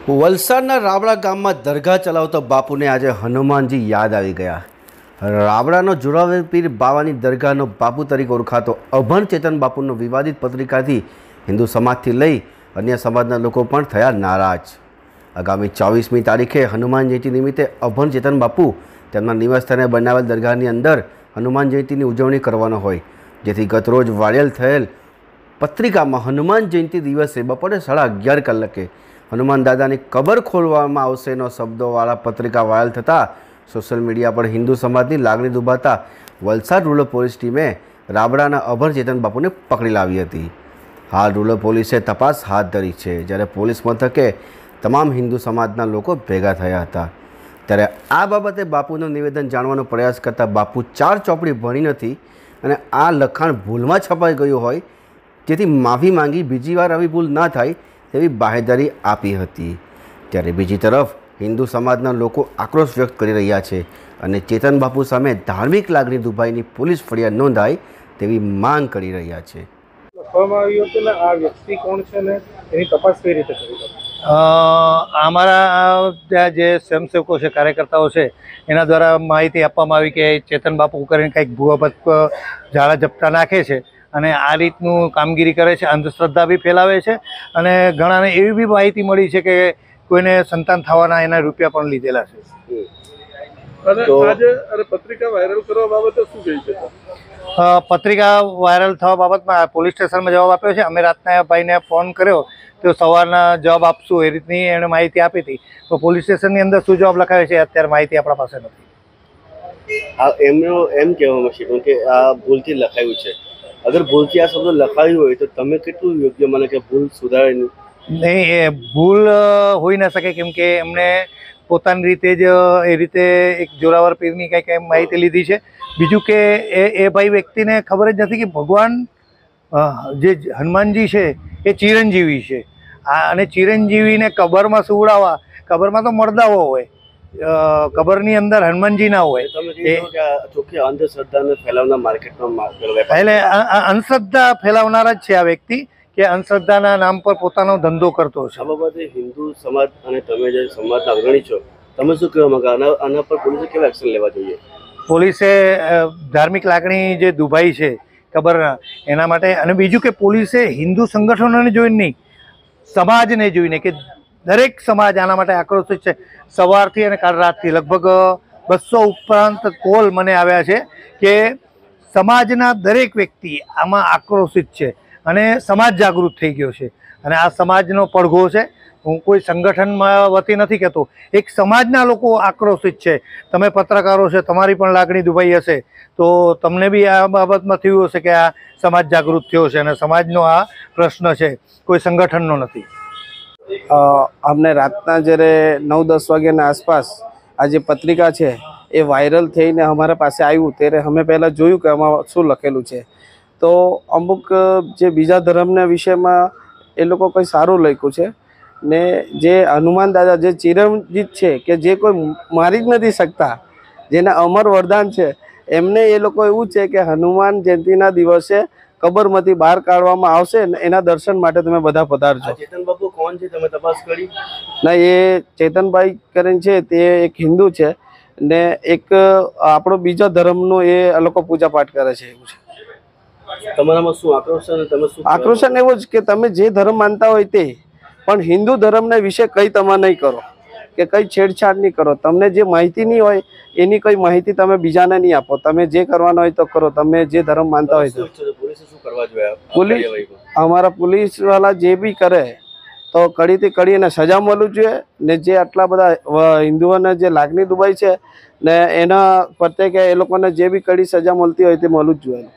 વલસાડના રાબડા ગામમાં દરગાહ ચલાવતો બાપુને આજે હનુમાનજી યાદ આવી ગયા. રાબડાનો જોરાવર પીર બાવાની દરગાહનો બાપુ તરીકે ઓળખાતો અભણ ચેતન બાપુનો વિવાદિત પત્રિકાથી હિન્દુ સમાજથી લઈ અન્ય સમાજના લોકો પણ થયા નારાજ. આગામી 24મી તારીખે હનુમાન જયંતિ નિમિત્તે અભણ ચેતન બાપુ તેમના નિવાસસ્થાને બનાવેલ દરગાહની અંદર હનુમાન જયંતિની ઉજવણી કરવાનો હોય, જેથી ગતરોજ વાયરલ થયેલ પત્રિકામાં હનુમાન જયંતિ દિવસે બપોરે 11:30 કલાકે હનુમાન દાદાની કબર ખોલવામાં આવશેનો શબ્દોવાળા પત્રિકા વાયરલ થતાં સોશિયલ મીડિયા પર હિન્દુ સમાજની લાગણી દુભાતા વલસાડ રૂરલ પોલીસ ટીમે રાબડાના અભણ ચેતન બાપુને પકડી લાવી હતી. હાલ રૂરલ પોલીસે તપાસ હાથ ધરી છે, જ્યારે પોલીસ મથકે તમામ હિન્દુ સમાજના લોકો ભેગા થયા હતા. ત્યારે આ બાબતે બાપુનું નિવેદન જાણવાનો પ્રયાસ કરતા બાપુ 4 ચોપડી ભણી નથી અને આ લખાણ ભૂલમાં છપાઈ ગયું હોય, જેથી માફી માંગી બીજી વાર આવી ભૂલ ના થાય તેવી બાહેધરી આપી હતી. ત્યારે બીજી તરફ હિન્દુ સમાજના લોકો આક્રોશ વ્યક્ત કરી રહ્યા છે અને ચેતન બાપુ સામે ધાર્મિક લાગણી દુભાઈની પોલીસ ફરિયાદ નોંધાય તેવી માંગ કરી રહ્યા છે. લખવામાં આવ્યું હતું ને આ વ્યક્તિ કોણ છે ને એની તપાસ કઈ રીતે કરી? અમારા ત્યાં જે સ્વયંસેવકો છે, કાર્યકર્તાઓ છે, એના દ્વારા માહિતી આપવામાં આવી કે ચેતન બાપુ કરીને કંઈક ભૂઅભત ઝાડા ઝપટા નાખે છે અને આ રીતનું કામગીરી કરે છે, અંધશ્રદ્ધા બી ફેલાવે છે અને ઘણાને એવી બી માહિતી મળી છે કે કોઈને સંતાન થવાના એના રૂપિયા પણ લીધેલા છે. અને આજે પત્રિકા વાયરલ કરવા બાબતે શું કહે છે? પત્રિકા વાયરલ થવા બાબતમાં પોલીસ સ્ટેશનમાં જવાબ આપ્યો છે. અમે રાતના ભાઈને ફોન કર્યો તો સવારના જવાબ આપશું એ રીતની એણે માહિતી આપી હતી. તો પોલીસ સ્ટેશનની અંદર શું જવાબ લખાયો છે અત્યારે માહિતી આપણા પાસે નથી. એમનો એમ કહેવામાં છે કે આ ભૂલથી લખાયું છે. અગર ભૂલથી આ શબ્દ લખાયું હોય તો તમે કેટલું યોગ્ય મને કે ભૂલ સુધારે નહીં? એ ભૂલ હોઈ ના શકે, કેમ કે એમને પોતાની રીતે જ એ રીતે એક જોરાવર પીરની કંઈક માહિતી લીધી છે. બીજું કે એ ભાઈ વ્યક્તિને ખબર જ નથી કે ભગવાન જે હનુમાનજી છે એ ચિરંજીવી છે. અને ચિરંજીવીને કબરમાં સુવડાવવા, કબરમાં તો મરદાઓ હોય, કબરની અંદર હનુમાનજી ના હોય. ચોખ્ખી અંધશ્રદ્ધાને ફેલાવનાર માર્કેટમાં એટલે અંધશ્રદ્ધા ફેલાવનાર જ છે આ વ્યક્તિ, કે અંધશ્રદ્ધાના નામ પર પોતાનો ધંધો કરતો છે. આ બાબતે હિન્દુ સમાજ અને તમે જે સમાજના અગ્રણી છો, તમે શું કહેવા માંગો? આના પર પોલીસે કેવા એક્શન લેવા જોઈએ? પોલીસે ધાર્મિક લાગણી જે દુભાઈ છે ખબર એના માટે, અને બીજું કે પોલીસે હિન્દુ સંગઠનોને જોઈને નહીં, સમાજને જોઈને, કે દરેક સમાજ આના માટે આક્રોશિત છે. સવારથી અને કાલ રાતથી લગભગ 200 ઉપરાંત કોલ મને આવ્યા છે કે સમાજના દરેક વ્યક્તિ આમાં આક્રોશિત છે અને સમાજ જાગૃત થઈ ગયો છે. અને આ સમાજનો પડઘો છે. હું કોઈ સંગઠનમાં વતી નથી કહેતો, એક સમાજના લોકો આક્રોશિત છે. તમે પત્રકારો છે, તમારી પણ લાગણી દુભાઈ હશે, તો તમને બી આ બાબતમાં થયું હશે કે આ સમાજ જાગૃત થયો છે અને સમાજનો આ પ્રશ્ન છે, કોઈ સંગઠનનો નથી. અમને રાતના જ્યારે 9-10 વાગ્યાના આસપાસ આ જે પત્રિકા છે એ વાયરલ થઈને અમારા પાસે આવ્યું, ત્યારે અમે પહેલાં જોયું કે આમાં શું લખેલું છે. તો અમુક જે બીજા ધર્મના વિષયમાં એ લોકો કંઈ સારું લખ્યું છે ને જે હનુમાન દાદા જે ચિરંજીત છે, કે જે કોઈ મારી જ નથી શકતા, જેના અમર વરદાન છે, એમને એ લોકો એવું છે કે હનુમાન જયંતિના દિવસે કબરમાંથી બહાર કાઢવામાં આવશે ને એના દર્શન માટે તમે બધા પધારજો. ચેતન બાપુ કોણ છે, તમે તપાસ કરી? ના, એ ચેતનભાઈ કરીને છે તે એક હિન્દુ છે ને એક આપણો બીજો ધર્મનો એ લોકો પૂજા પાઠ કરે છે. એવું છે. તમારામાં શું આક્રોશ છે? તમે શું આક્રોશન એવો જ કે તમે જે ધર્મ માનતા હોય તે, પણ હિન્દુ ધર્મના વિશે કંઈ તમે નહીં કરો, કે કંઈ છેડછાડ નહીં કરો. તમને જે માહિતી નહીં હોય એની કંઈ માહિતી તમે બીજાને નહીં આપો. તમે જે કરવાનું હોય તો કરો, તમે જે ધર્મ માનતા હોય તો. પોલીસે શું કરવા જોઈએ? પોલીસ, અમારા પોલીસવાળા જે બી કરે તો કડીથી કડી એને સજા મળવું જોઈએ ને જે આટલા બધા હિન્દુઓને જે લાગણી દુભાઈ છે ને એના પ્રત્યે કે એ લોકોને જે બી કડી સજા મળતી હોય તે મળવું જ જોઈએ.